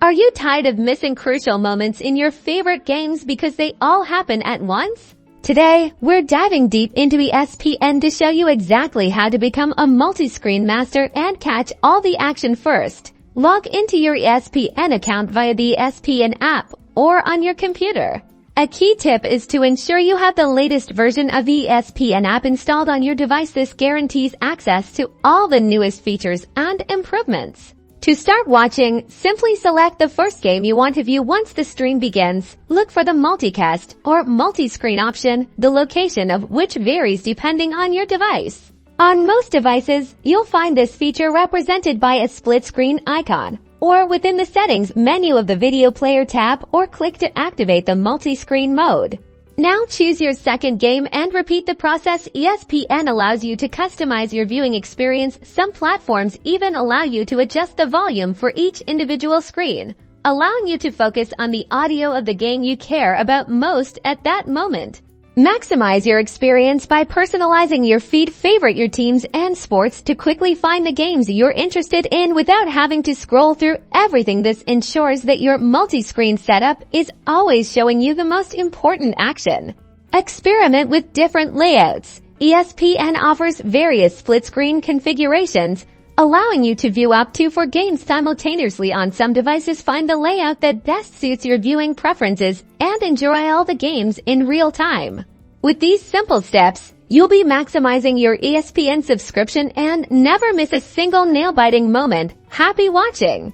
Are you tired of missing crucial moments in your favorite games because they all happen at once? Today, we're diving deep into ESPN to show you exactly how to become a multi-screen master and catch all the action first. Log into your ESPN account via the ESPN app or on your computer. A key tip is to ensure you have the latest version of the ESPN app installed on your device. This guarantees access to all the newest features and improvements. To start watching, simply select the first game you want to view. Once the stream begins, look for the multicast or multi-screen option, the location of which varies depending on your device. On most devices, you'll find this feature represented by a split screen icon, or within the settings menu of the video player tab, or click to activate the multi-screen mode. Now choose your second game and repeat the process. ESPN allows you to customize your viewing experience. Some platforms even allow you to adjust the volume for each individual screen, allowing you to focus on the audio of the game you care about most at that moment. Maximize your experience by personalizing your feed. Favorite your teams and sports to quickly find the games you're interested in without having to scroll through everything. This ensures that your multi-screen setup is always showing you the most important action. Experiment with different layouts. ESPN offers various split-screen configurations, allowing you to view up to 4 games simultaneously on some devices. Find the layout that best suits your viewing preferences and enjoy all the games in real time. With these simple steps, you'll be maximizing your ESPN subscription and never miss a single nail-biting moment. Happy watching!